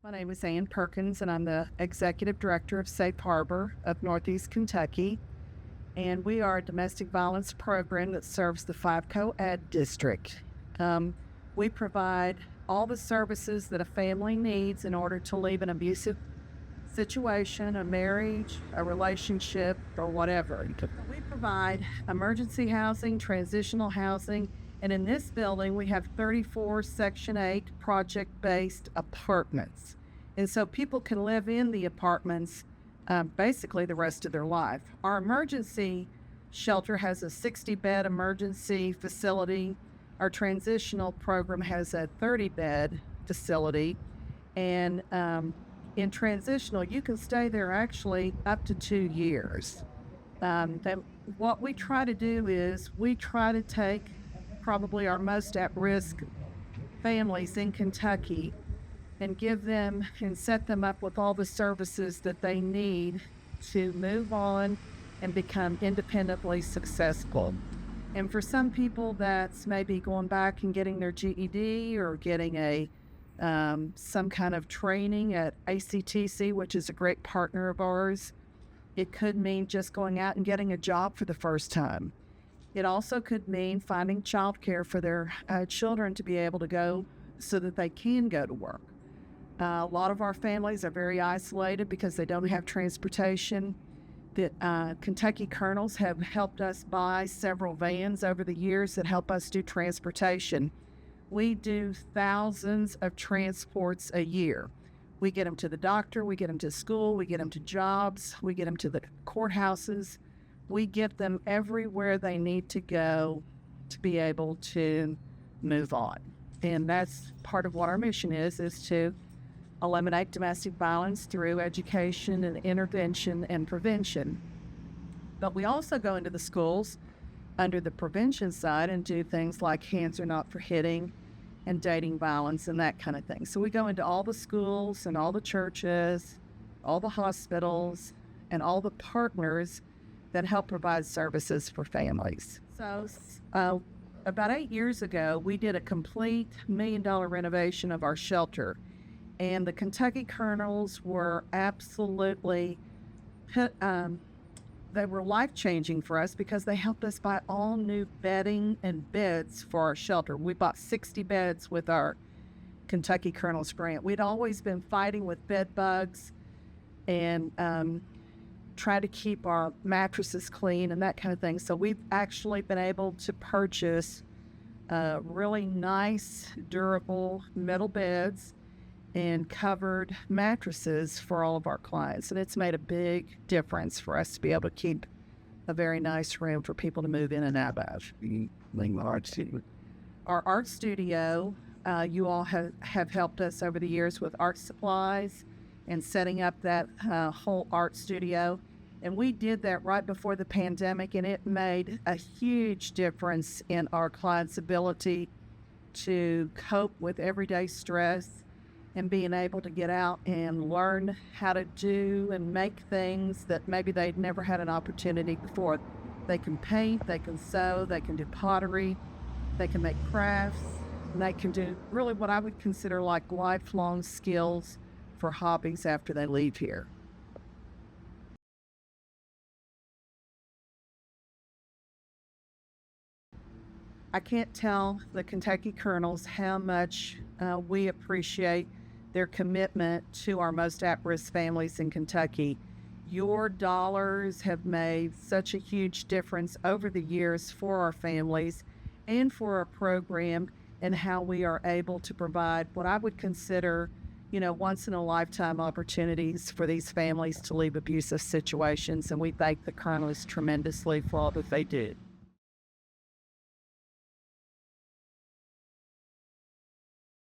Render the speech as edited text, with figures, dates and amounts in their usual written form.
My name is Ann Perkins, and I'm the Executive Director of Safe Harbor of Northeast Kentucky. And we are a domestic violence program that serves the 5 co-ed district. We provide all the services that a family needs in order to leave an abusive situation, a marriage, a relationship, or whatever. We provide emergency housing, transitional housing, and in this building, we have 34 Section 8 project-based apartments. And so people can live in the apartments basically the rest of their life. Our emergency shelter has a 60-bed emergency facility. Our transitional program has a 30-bed facility. And in transitional, you can stay there actually up to 2 years. What we try to do is we try to take probably our most at-risk families in Kentucky and give them and set them up with all the services that they need to move on and become independently successful. And for some people, that's maybe going back and getting their GED or getting some kind of training at ACTC, which is a great partner of ours. It could mean just going out and getting a job for the first time. It also could mean finding childcare for their children to be able to go so that they can go to work. A lot of our families are very isolated because they don't have transportation. The Kentucky Colonels have helped us buy several vans over the years that help us do transportation. We do thousands of transports a year. We get them to the doctor, we get them to school, we get them to jobs, we get them to the courthouses. We get them everywhere they need to go to be able to move on. And that's part of what our mission is to eliminate domestic violence through education and intervention and prevention. But we also go into the schools under the prevention side and do things like hands are not for hitting and dating violence and that kind of thing. So we go into all the schools and all the churches, all the hospitals, and all the partners that help provide services for families. So about 8 years ago, we did a complete $1 million renovation of our shelter. And the Kentucky Colonels were absolutely, they were life-changing for us because they helped us buy all new bedding and beds for our shelter. We bought 60 beds with our Kentucky Colonels grant. We'd always been fighting with bed bugs and try to keep our mattresses clean and that kind of thing. So we've actually been able to purchase really nice, durable metal beds and covered mattresses for all of our clients. And it's made a big difference for us to be able to keep a very nice room for people to move in and out of. Our art studio, you all have helped us over the years with art supplies and setting up that whole art studio. And we did that right before the pandemic, and it made a huge difference in our clients' ability to cope with everyday stress and being able to get out and learn how to do and make things that maybe they'd never had an opportunity before. They can paint, they can sew, they can do pottery, they can make crafts, and they can do really what I would consider like lifelong skills for hobbies after they leave here. I can't tell the Kentucky Colonels how much we appreciate their commitment to our most at-risk families in Kentucky. Your dollars have made such a huge difference over the years for our families and for our program and how we are able to provide what I would consider, once-in-a-lifetime opportunities for these families to leave abusive situations. And we thank the Colonels tremendously for all that they do.